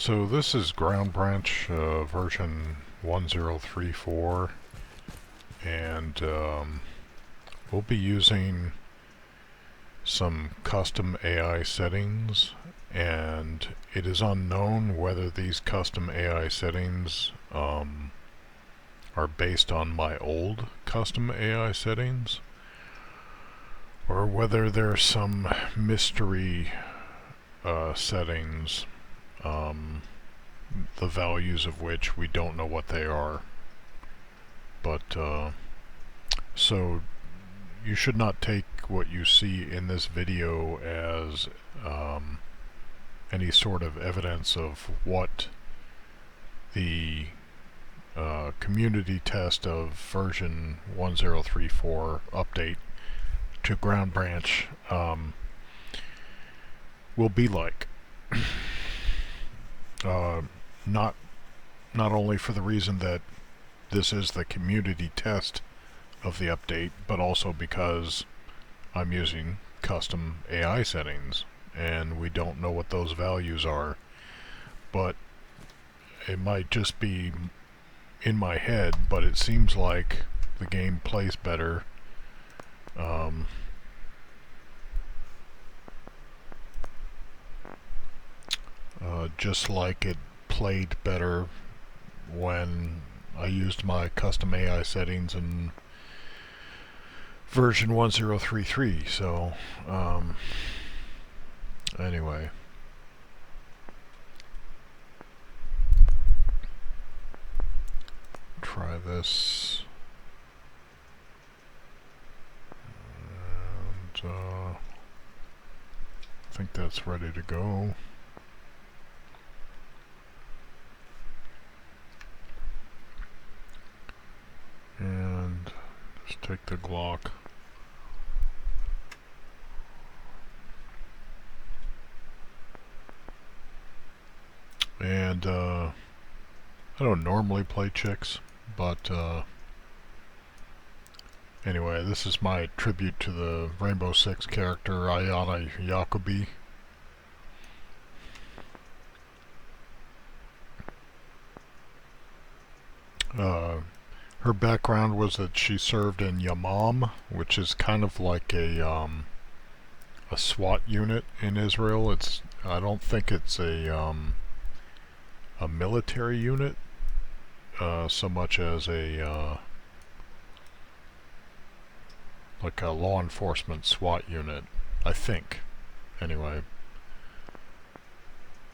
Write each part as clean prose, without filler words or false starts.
So this is Ground Branch version 1034, and we'll be using some custom AI settings, and it is unknown whether these custom AI settings are based on my old custom AI settings, or whether there's some mystery settings, the values of which we don't know what they are. But so you should not take what you see in this video as any sort of evidence of what the community test of version 1034 update to Ground Branch will be like. Not only for the reason that this is the community test of the update, but also because I'm using custom AI settings and we don't know what those values are. But it might just be in my head, but it seems like the game plays better just like it played better when I used my custom AI settings in version 1033. So anyway, try this, and I think that's ready to go. And just take the Glock. And I don't normally play chicks, but anyway, this is my tribute to the Rainbow Six character Ayana Jacobi. Her background was that she served in Yamam, which is kind of like a SWAT unit in Israel. I don't think it's a military unit so much as like a law enforcement SWAT unit, I think. Anyway,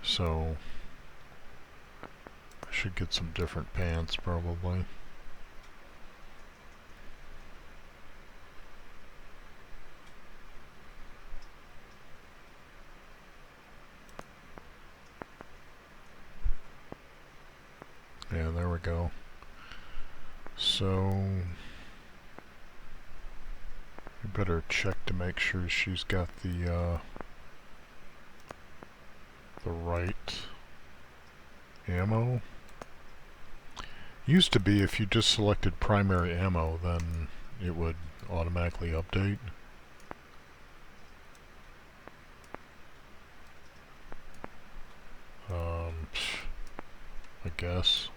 so I should get some different pants probably. Yeah, there we go. So you better check to make sure she's got the right ammo. Used to be if you just selected primary ammo, then it would automatically update. I guess.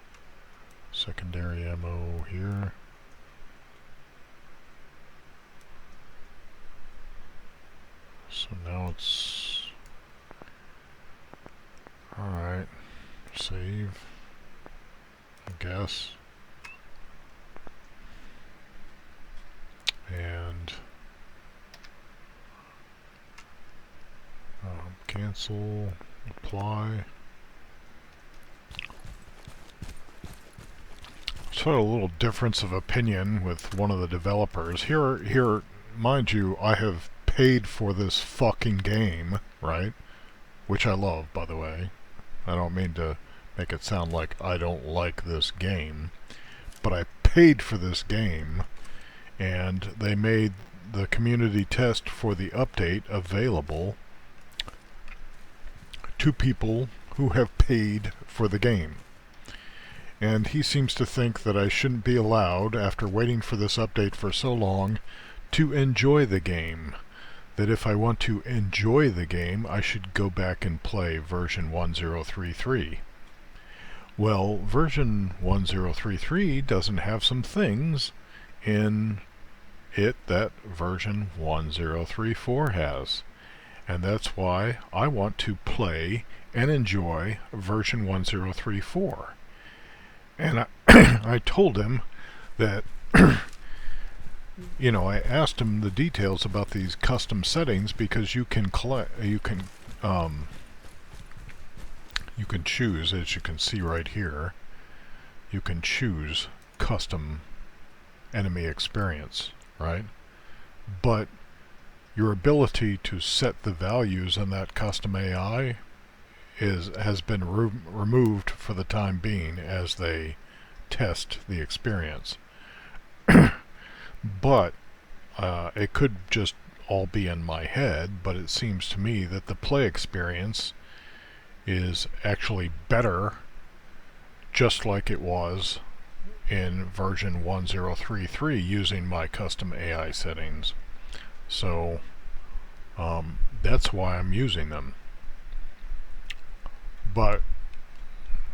Secondary ammo here. So now it's alright. Save, I guess. And cancel, apply. So a little difference of opinion with one of the developers. Here, mind you, I have paid for this fucking game, right? Which I love, by the way. I don't mean to make it sound like I don't like this game, but I paid for this game, and they made the community test for the update available to people who have paid for the game. And he seems to think that I shouldn't be allowed, after waiting for this update for so long, to enjoy the game. that if I want to enjoy the game, I should go back and play version 1033. Well, version 1033 doesn't have some things in it that version 1034 has. And that's why I want to play and enjoy version 1034. And I told him that I asked him the details about these custom settings because you can choose, as you can see right here, you can choose custom enemy experience, right? But your ability to set the values in that custom AI has been removed for the time being as they test the experience. But it could just all be in my head, but it seems to me that the play experience is actually better, just like it was in version 1033 using my custom AI settings. So that's why I'm using them. But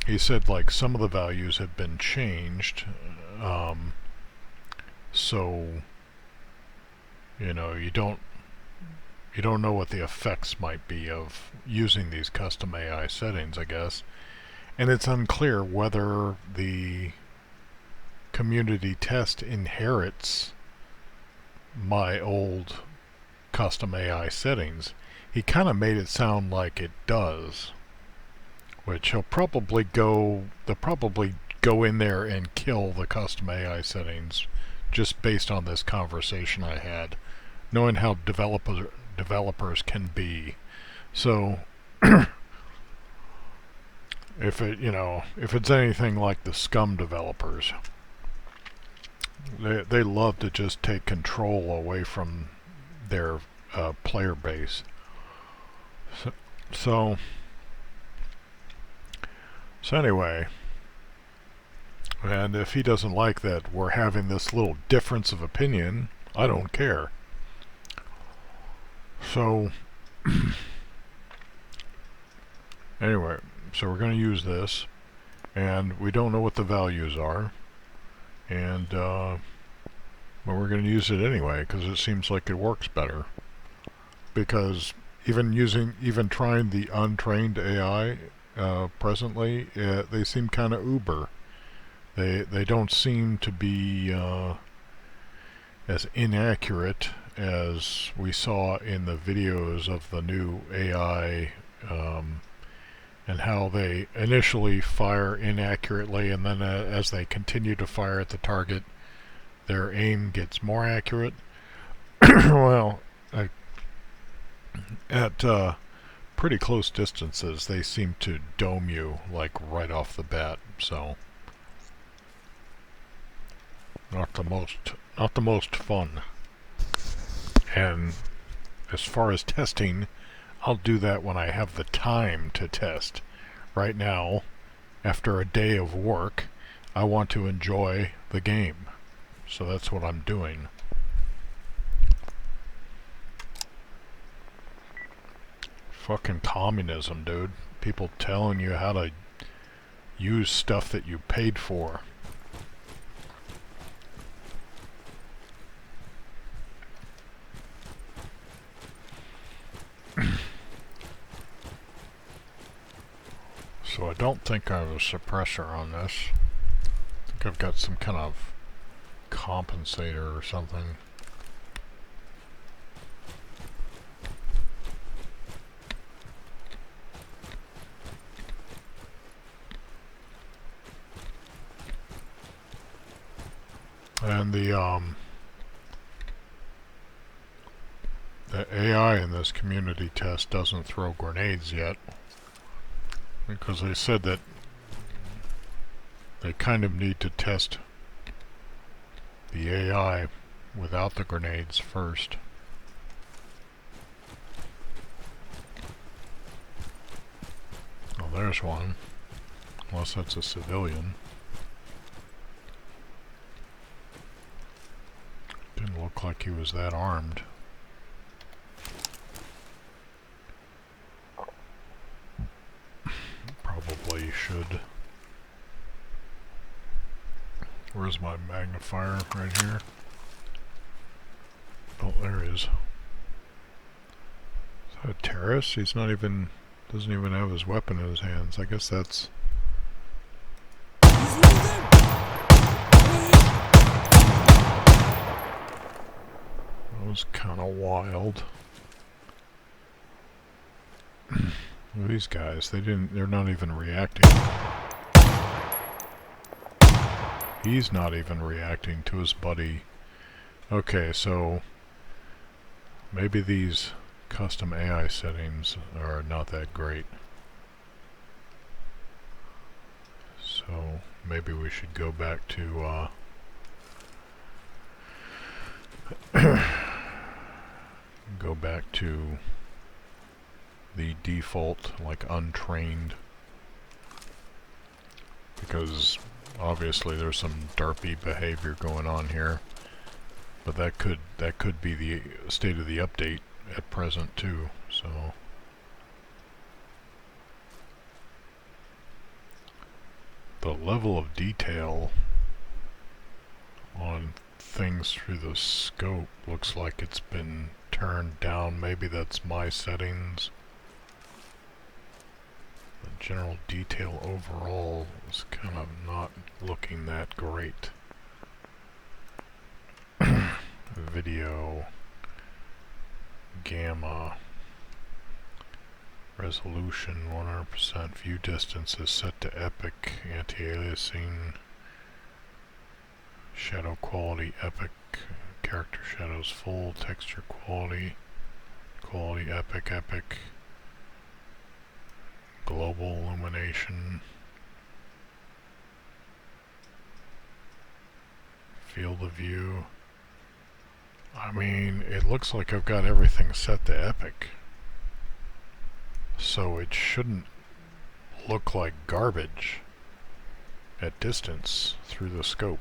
he said like some of the values have been changed, so you don't know what the effects might be of using these custom AI settings, I guess. And it's unclear whether the community test inherits my old custom AI settings. He kind of made it sound like it does, which they'll probably go in there and kill the custom AI settings just based on this conversation I had, knowing how developers can be. So if it's anything like the scum developers, they love to just take control away from their player base. So anyway, and if he doesn't like that we're having this little difference of opinion, I don't care. So anyway, so we're going to use this, and we don't know what the values are, and but we're going to use it anyway because it seems like it works better. Because even trying the untrained AI presently, they seem kind of uber. They don't seem to be as inaccurate as we saw in the videos of the new AI, and how they initially fire inaccurately, and then as they continue to fire at the target, their aim gets more accurate. Well, at pretty close distances, they seem to dome you like right off the bat. So not the most fun. And as far as testing, I'll do that when I have the time to test. Right now, after a day of work, I want to enjoy the game. So that's what I'm doing. Fucking communism, dude. People telling you how to use stuff that you paid for. So I don't think I have a suppressor on this. I think I've got some kind of compensator or something. And the AI in this community test doesn't throw grenades yet, because they said that they kind of need to test the AI without the grenades first. Oh, there's one. Unless that's a civilian. Didn't look like he was that armed. should. Where's my magnifier? Right here. Oh, there he is. Is that a terrorist? He's not even... doesn't even have his weapon in his hands. I guess that's... that was kind of wild. These guys, they're not even reacting. He's not even reacting to his buddy. Okay, so maybe these custom AI settings are not that great. So maybe we should go back to go back to the default, like, untrained, because obviously there's some derpy behavior going on here, but that could be the state of the update at present too. So the level of detail on things through the scope looks like it's been turned down. Maybe that's my settings. The general detail overall is kind of not looking that great. Video, gamma, resolution 100%, view distance is set to epic, anti-aliasing, shadow quality epic, character shadows full, texture quality epic, global illumination, field of view. I mean, it looks like I've got everything set to epic, so it shouldn't look like garbage at distance through the scope.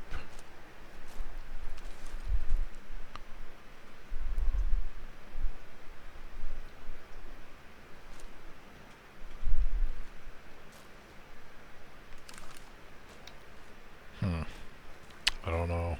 I don't know.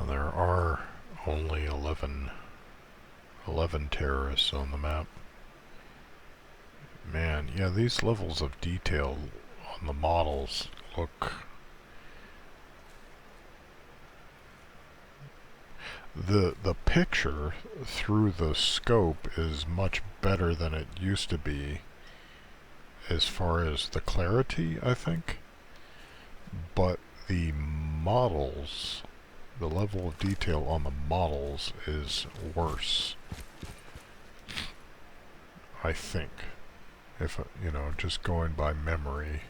There are only 11 terrorists on the map. Man, yeah, these levels of detail on the models look... The picture through the scope is much better than it used to be as far as the clarity, I think. But the models, the level of detail on the models is worse, I think. If, you know, just going by memory.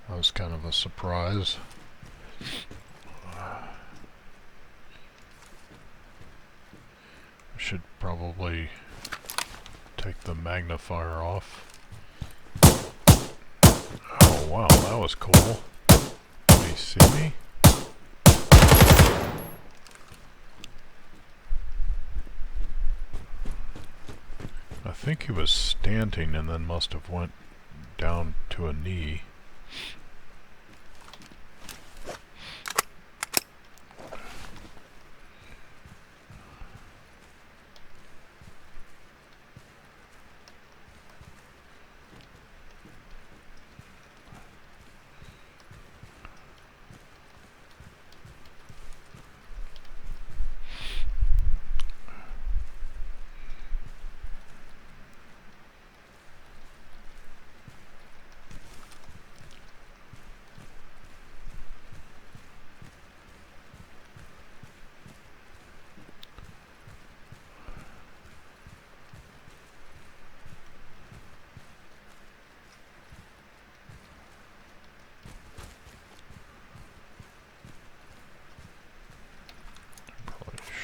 That was kind of a surprise. probably take the magnifier off. Oh wow, that was cool. Did he see me? I think he was standing and then must have went down to a knee.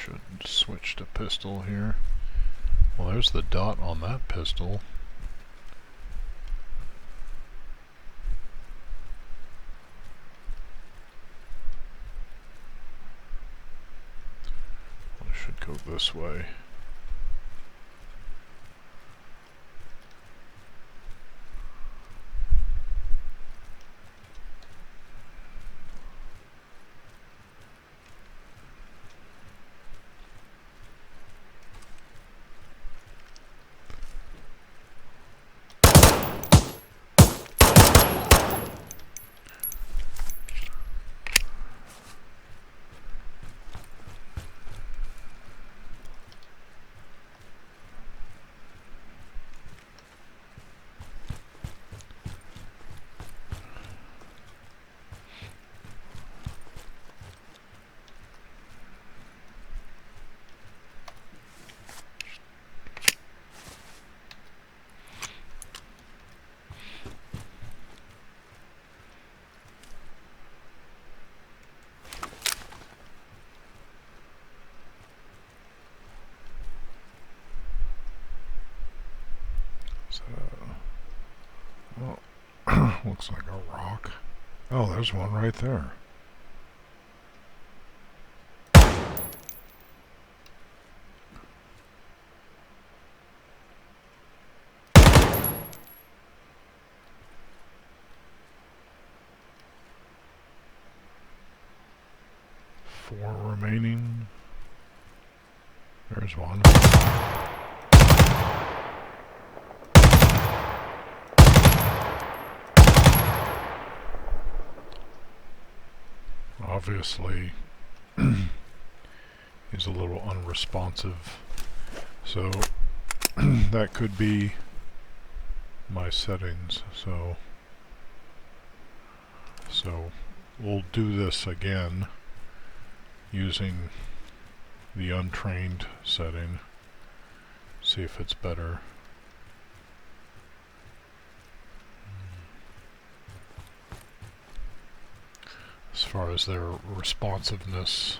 Should switch to pistol here. Well, there's the dot on that pistol. I should go this way. Oh, looks like a rock. Oh, there's one right there. Four remaining. There's one. Obviously, he's a little unresponsive, so that could be my settings. So we'll do this again using the untrained setting, see if it's better. As far as their responsiveness.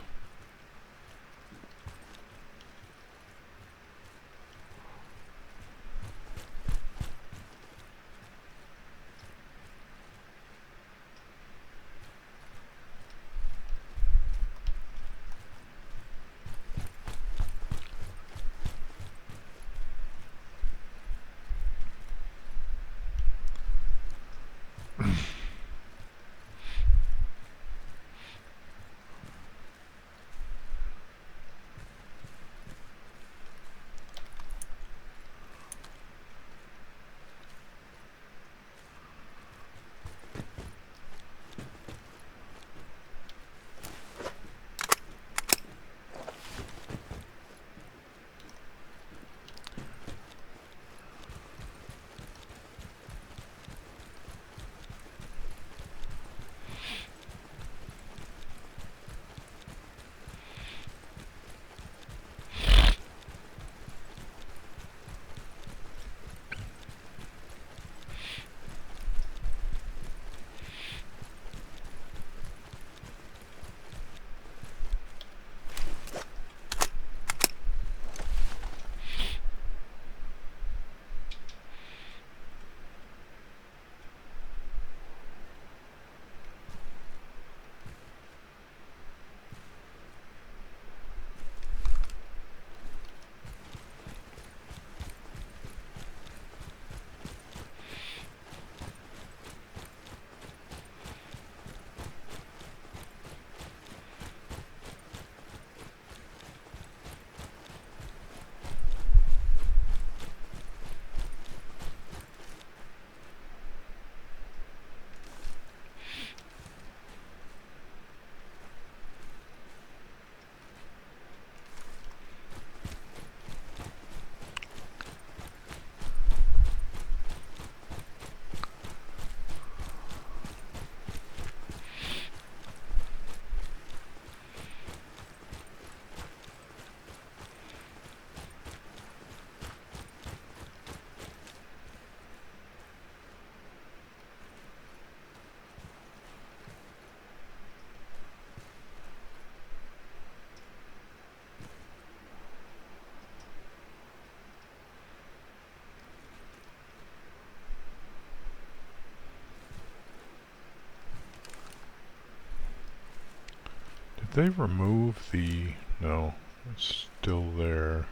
Did they remove the... No, it's still there.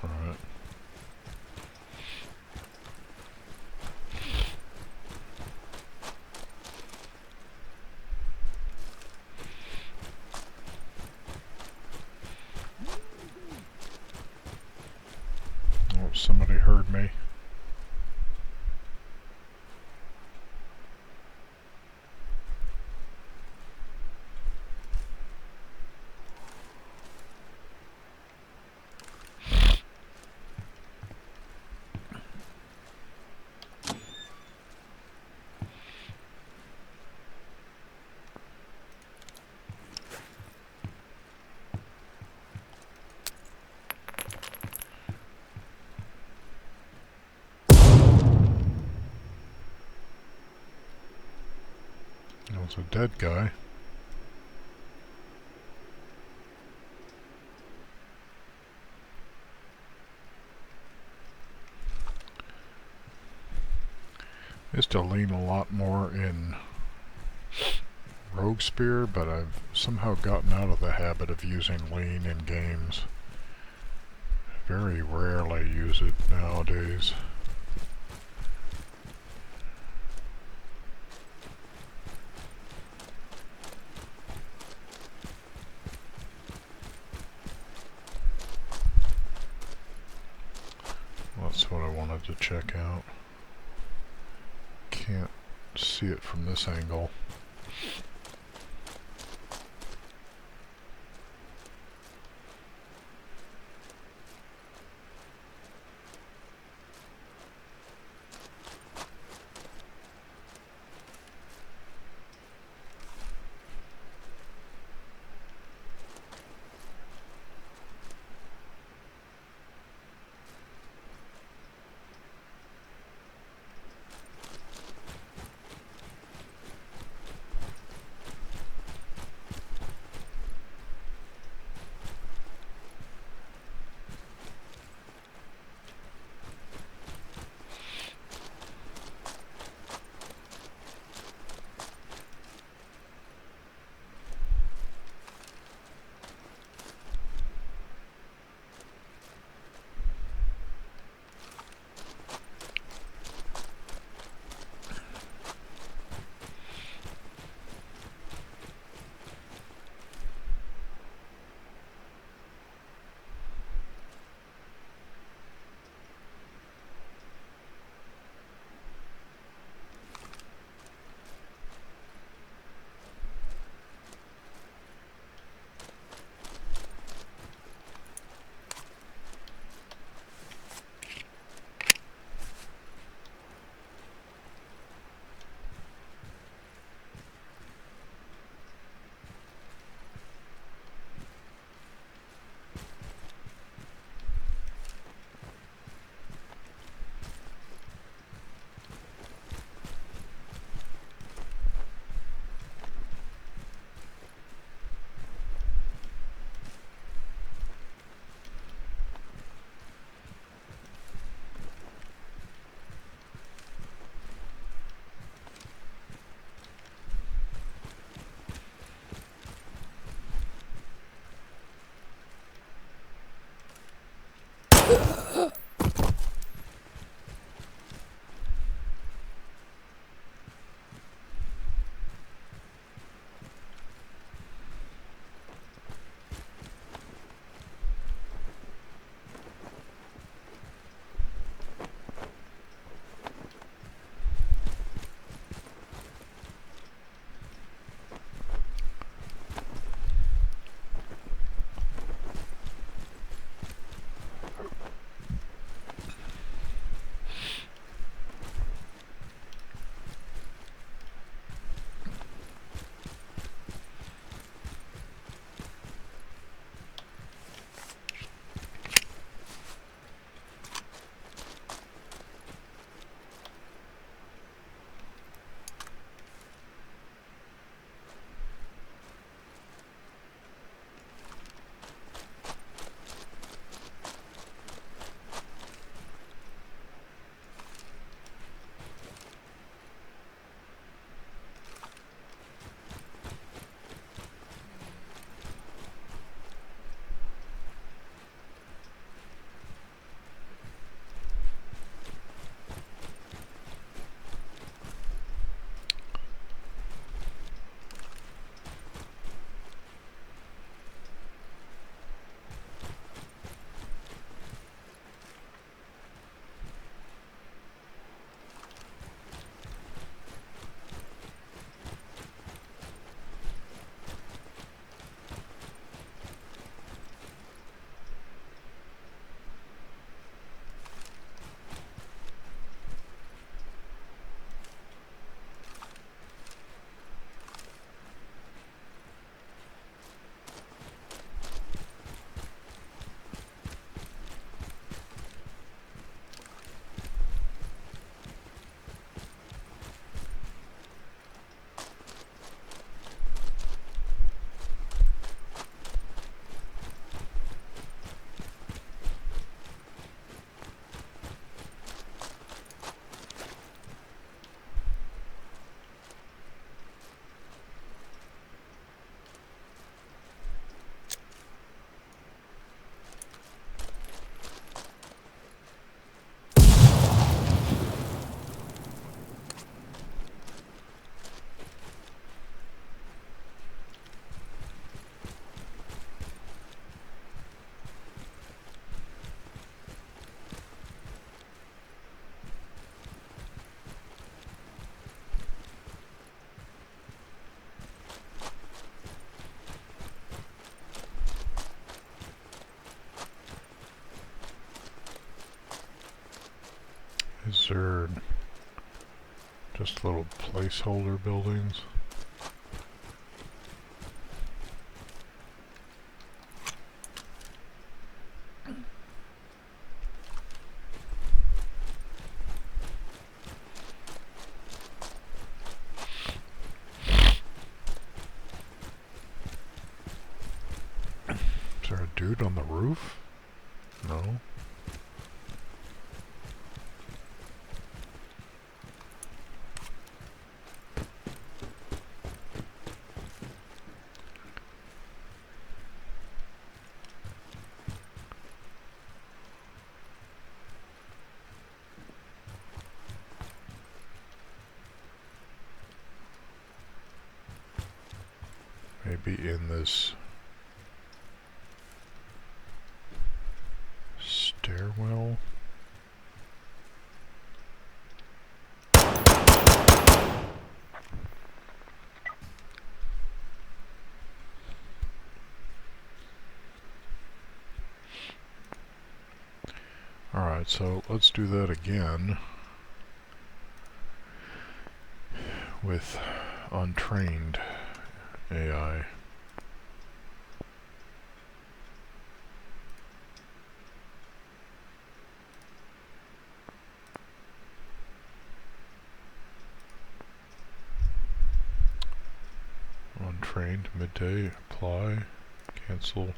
Alright. Oh, somebody heard me. That was a dead guy. I used to lean a lot more in Rogue Spear, but I've somehow gotten out of the habit of using lean in games. Very rarely use it nowadays. That's what I wanted to check out. Can't see it from this angle. Is there just little placeholder buildings? Is there a dude on the roof? No. Maybe in this stairwell? Alright, so let's do that again with untrained AI. Untrained, midday, apply, cancel.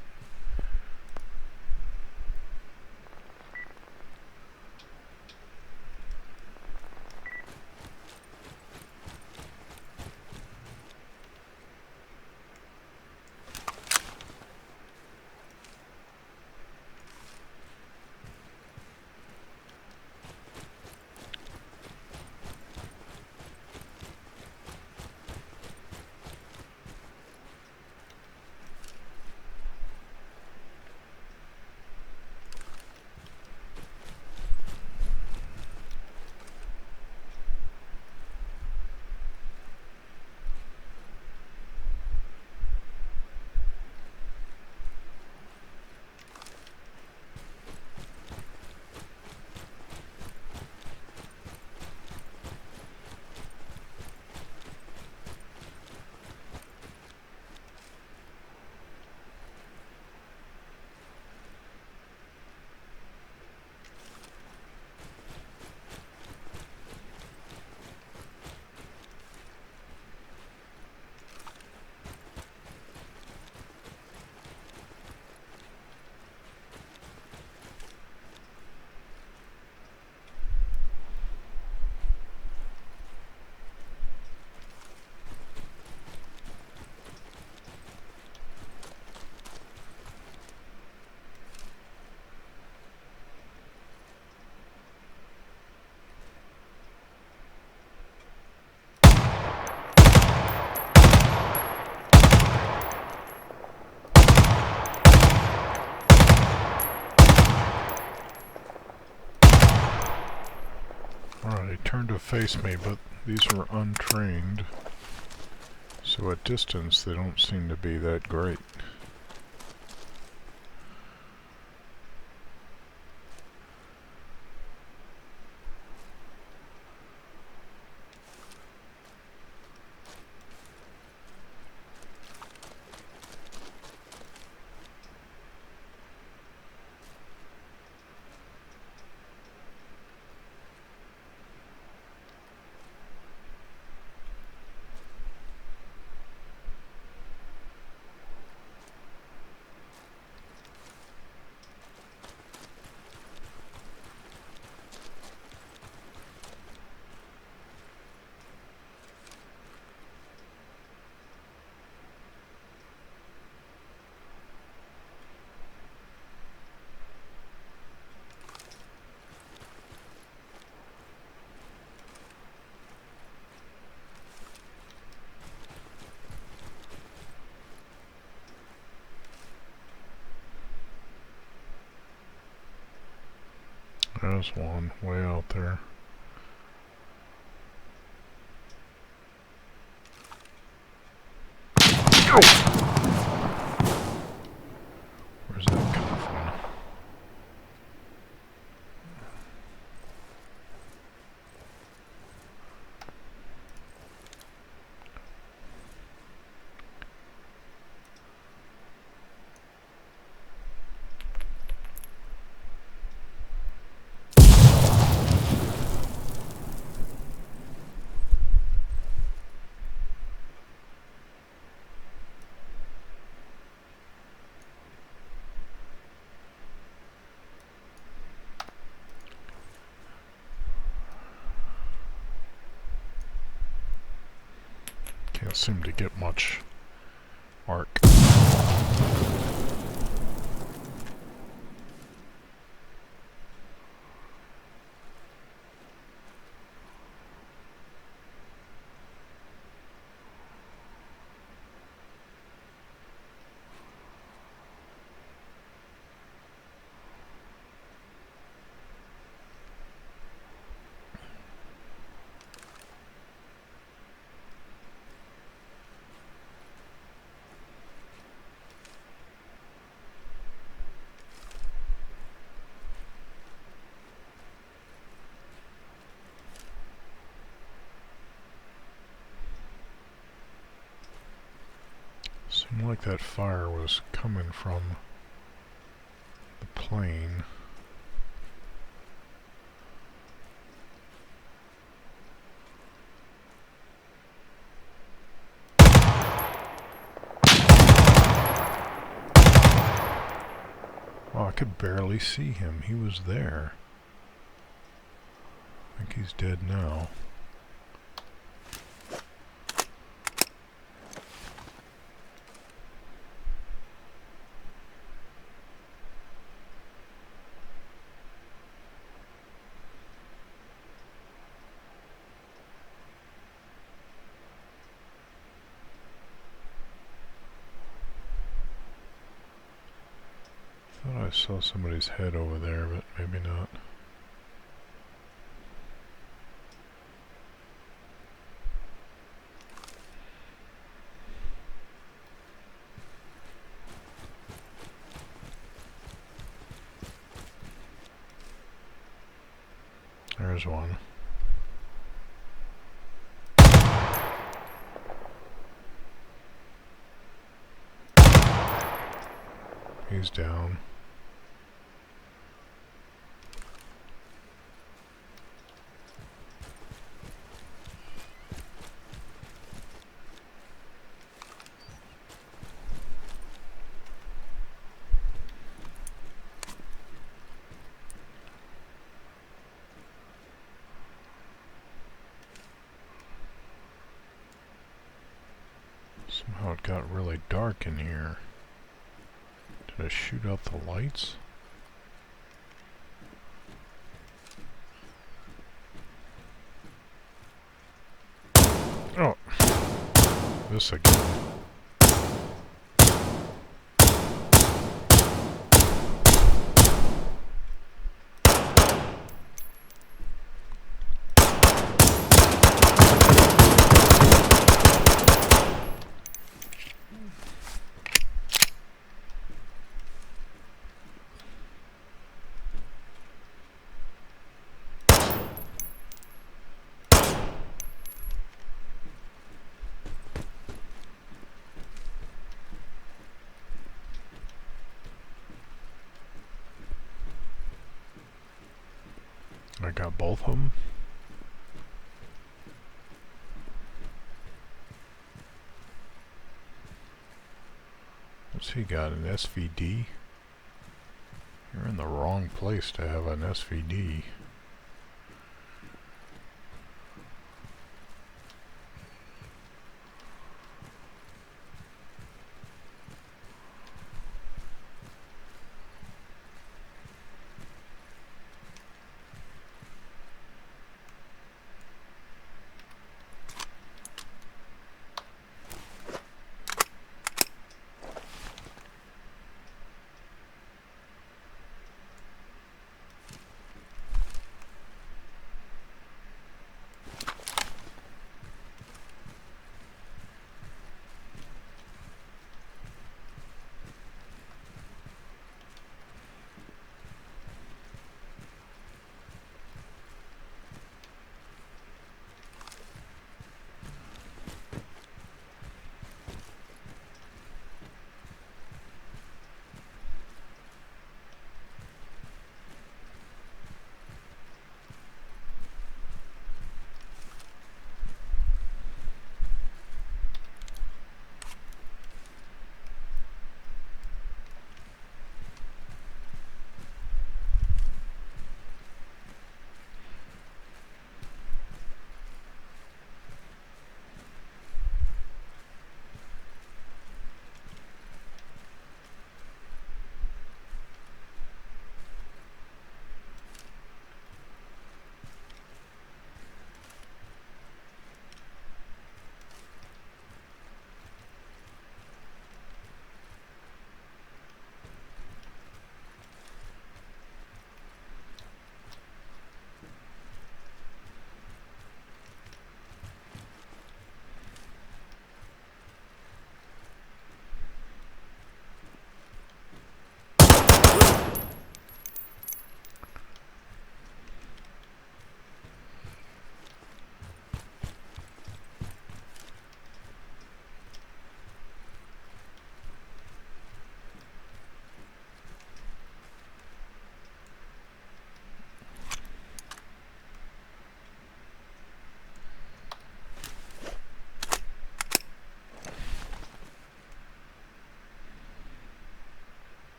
Alright, he turned to face me, but these are untrained, so at distance they don't seem to be that great. There's one way out there. Where's that coming from? seem to get much arc. Seemed like that fire was coming from the plane. Oh, I could barely see him. He was there. I think he's dead now. I saw somebody's head over there, but maybe not. There's one. He's down. Somehow it got really dark in here. Did I shoot out the lights? Oh! This again. I got both of them. What's he got? An SVD? You're in the wrong place to have an SVD.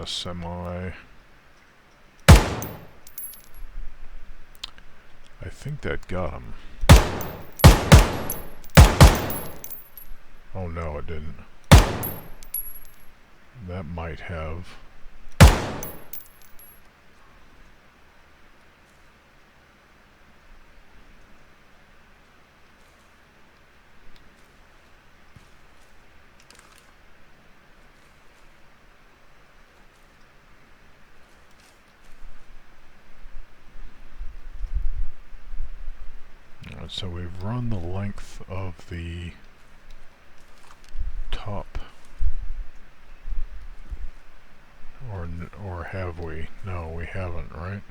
a semi. I think that got him. Oh no, it didn't. That might have. Alright, so we've run the length of the top. Or have we? No, we haven't, right?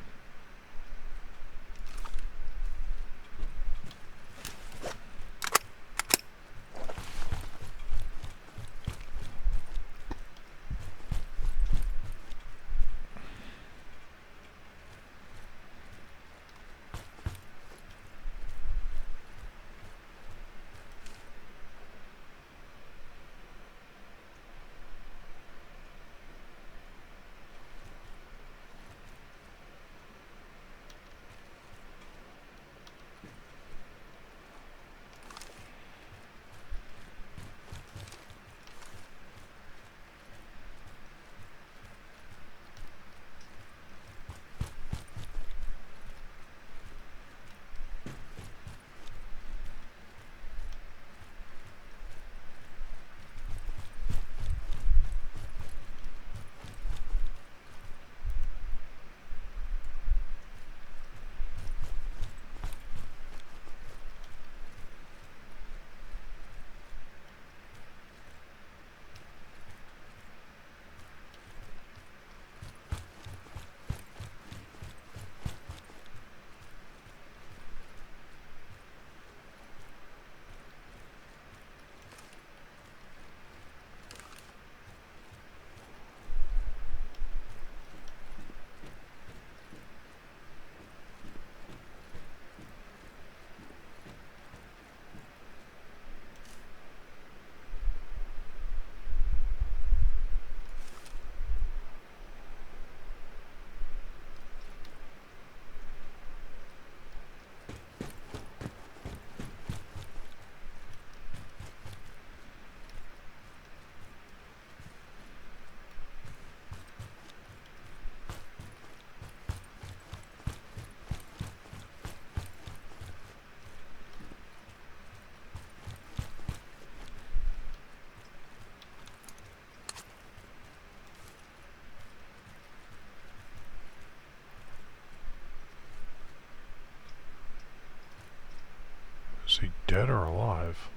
Is he dead or alive?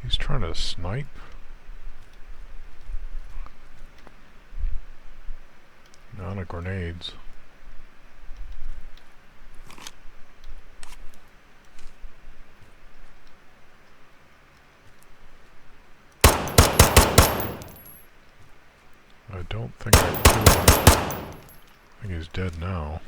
He's trying to snipe? Not a grenades. I don't think I killed him. I think he's dead now.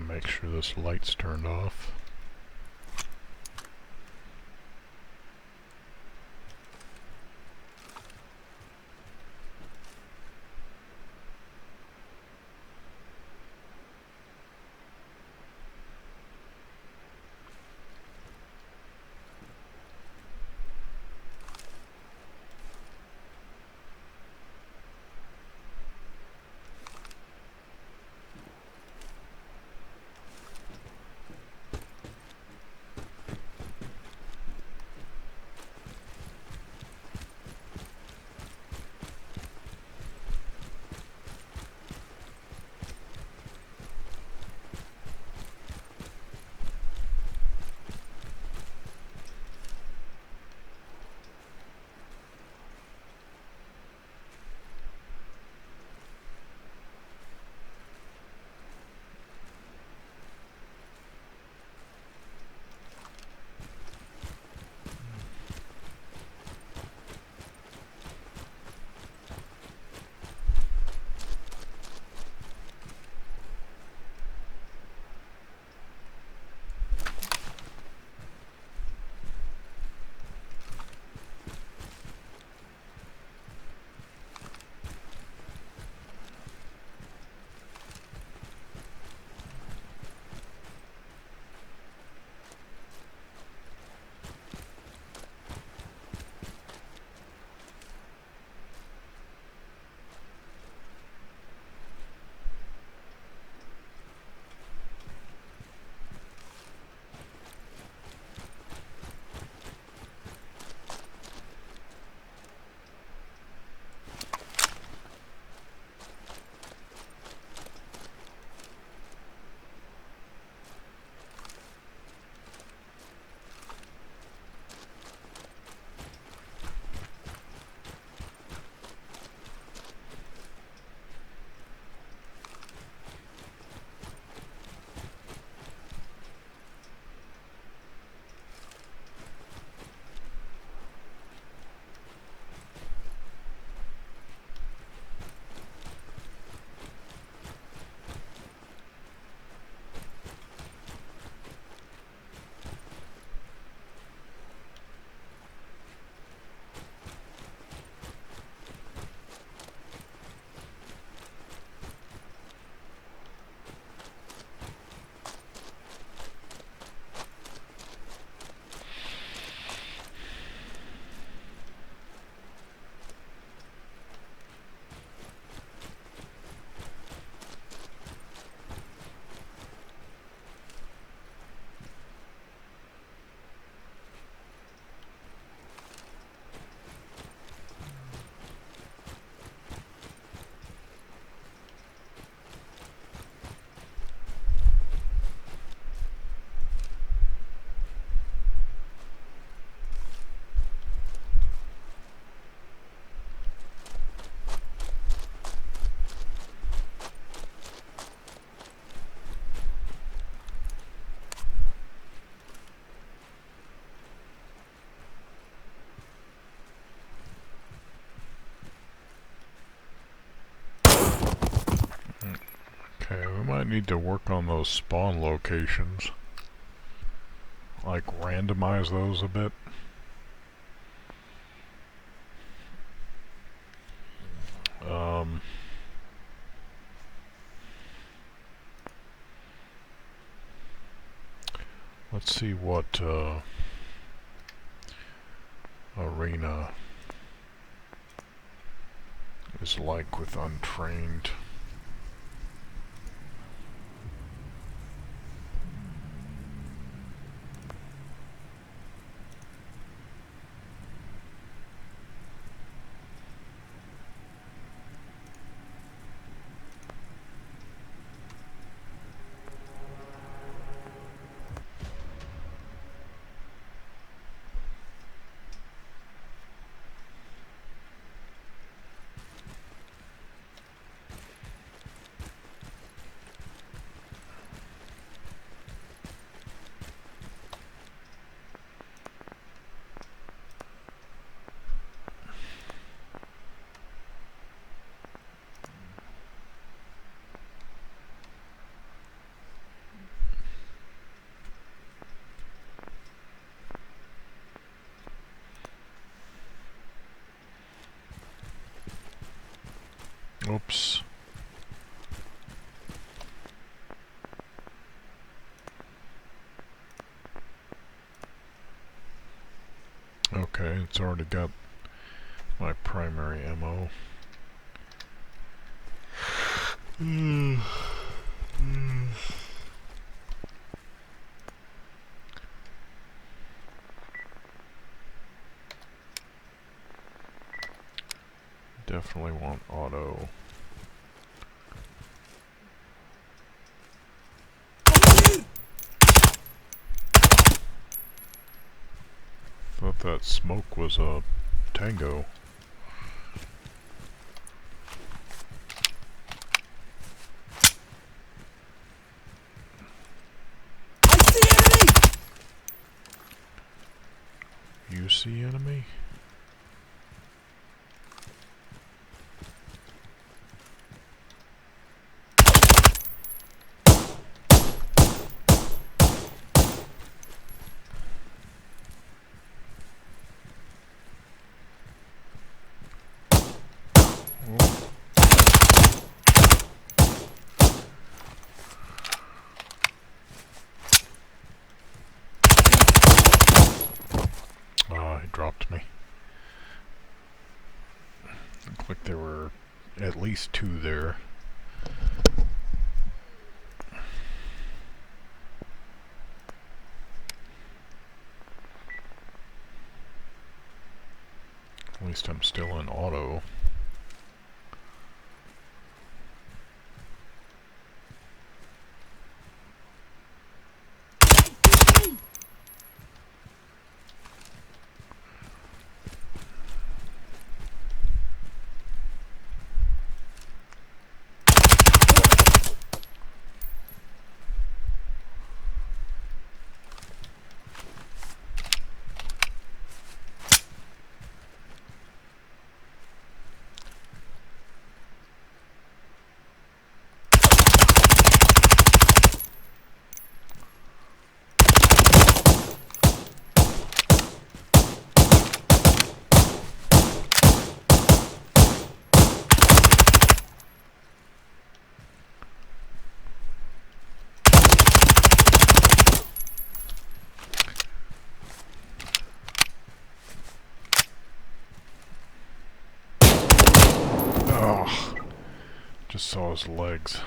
Make sure this light's turned off. We might need to work on those spawn locations. Like randomize those a bit. Let's see what arena is like with untrained. Oops. Okay, it's already got my primary ammo. Definitely want auto. Thought that smoke was a tango. I see enemy! You see enemy? He dropped me. Looked like there were at least two there. At least I'm still in auto. Just saw his legs.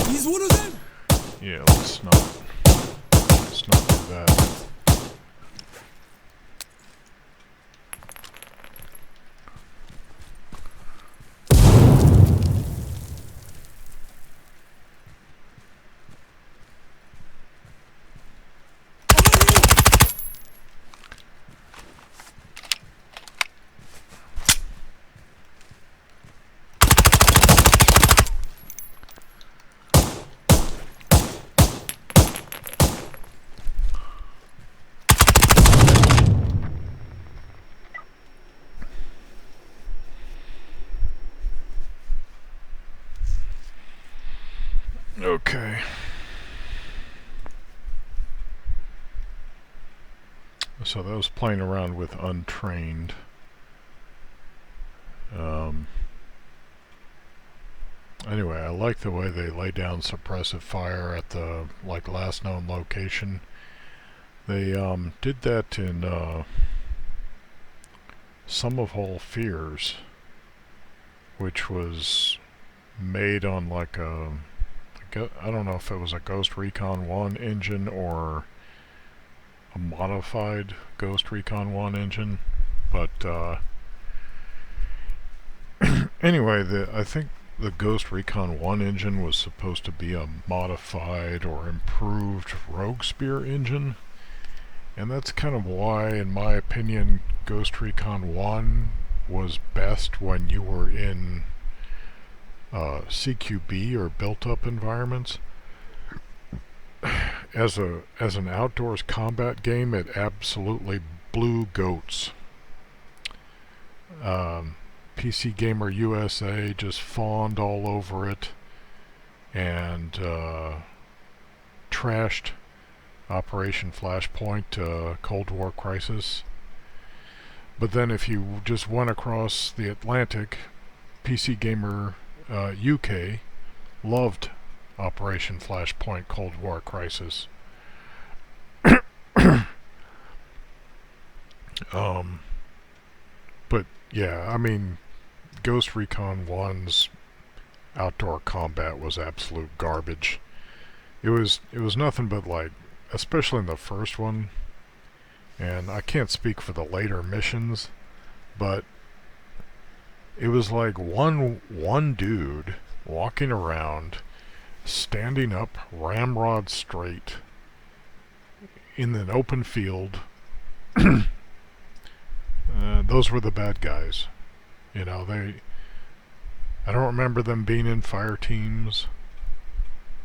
He's one of them! Yeah, let's not do that. Okay. So that was playing around with untrained. Anyway, I like the way they lay down suppressive fire at the last known location. They did that in Sum of All Fears, which was made on I don't know if it was a Ghost Recon 1 engine or a modified Ghost Recon 1 engine, but anyway, I think the Ghost Recon 1 engine was supposed to be a modified or improved Rogue Spear engine, and that's kind of why, in my opinion, Ghost Recon 1 was best when you were in CQB or built-up environments. As an outdoors combat game, it absolutely blew goats. PC Gamer USA just fawned all over it and trashed Operation Flashpoint Cold War Crisis. But then if you just went across the Atlantic, PC Gamer UK loved Operation Flashpoint Cold War Crisis. But yeah, I mean, Ghost Recon 1's outdoor combat was absolute garbage. It was nothing but especially in the first one, and I can't speak for the later missions, but it was like one dude walking around, standing up ramrod straight in an open field. Those were the bad guys. I don't remember them being in fire teams,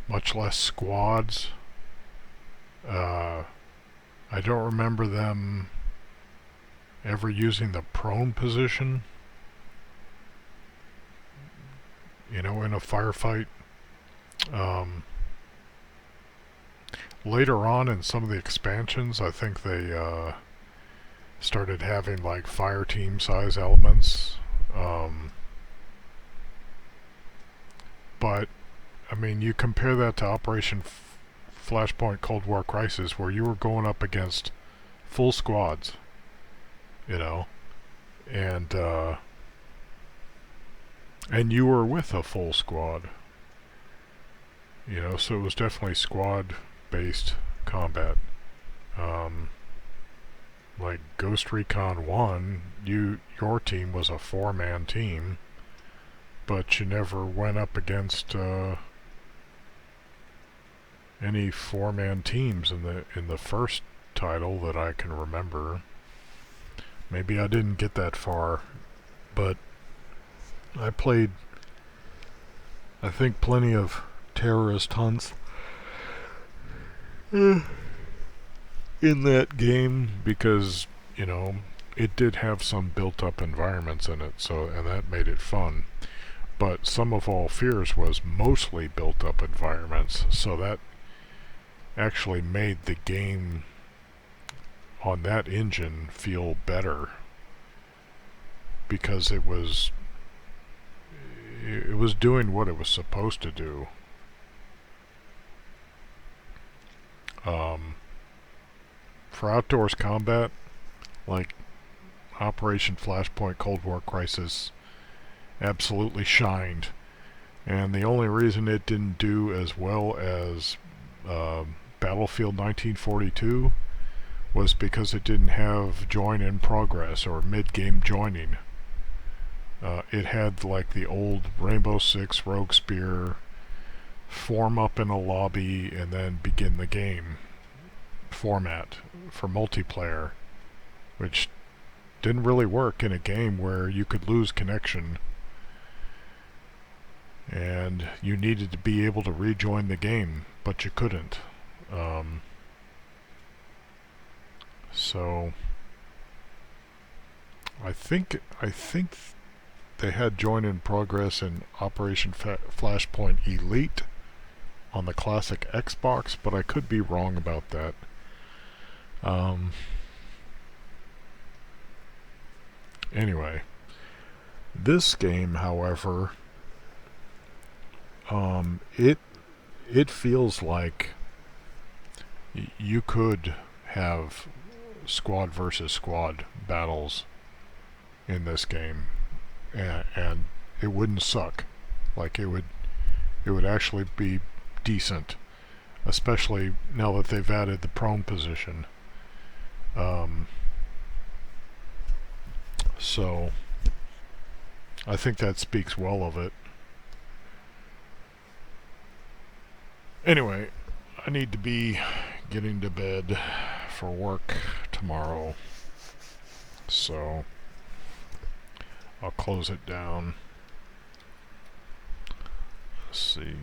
much less squads. I don't remember them ever using the prone position, in a firefight. Later on in some of the expansions, I think they started having fire team size elements. But I mean, you compare that to Operation Flashpoint Cold War Crisis, where you were going up against full squads, and you were with a full squad, so it was definitely squad-based combat. Like Ghost Recon 1, your team was a 4-man team, but you never went up against any 4-man teams in the first title that I can remember. Maybe I didn't get that far, but I played, I think, plenty of terrorist hunts in that game because, it did have some built-up environments in it, and that made it fun. But Sum of All Fears was mostly built-up environments, so that actually made the game on that engine feel better because it was doing what it was supposed to do. For outdoors combat, like Operation Flashpoint Cold War Crisis absolutely shined, and the only reason it didn't do as well as Battlefield 1942 was because it didn't have join in progress or mid-game joining. It had the old Rainbow Six Rogue Spear, form up in a lobby and then begin the game format for multiplayer, which didn't really work in a game where you could lose connection and you needed to be able to rejoin the game, but you couldn't. So I think they had join in progress in Operation Flashpoint Elite on the classic Xbox, but I could be wrong about that. Anyway, this game, however, it feels like you could have squad versus squad battles in this game, and it wouldn't suck. Like it would actually be decent, especially now that they've added the prone position. So I think that speaks well of it. Anyway, I need to be getting to bed for work tomorrow, so I'll close it down. Let's see.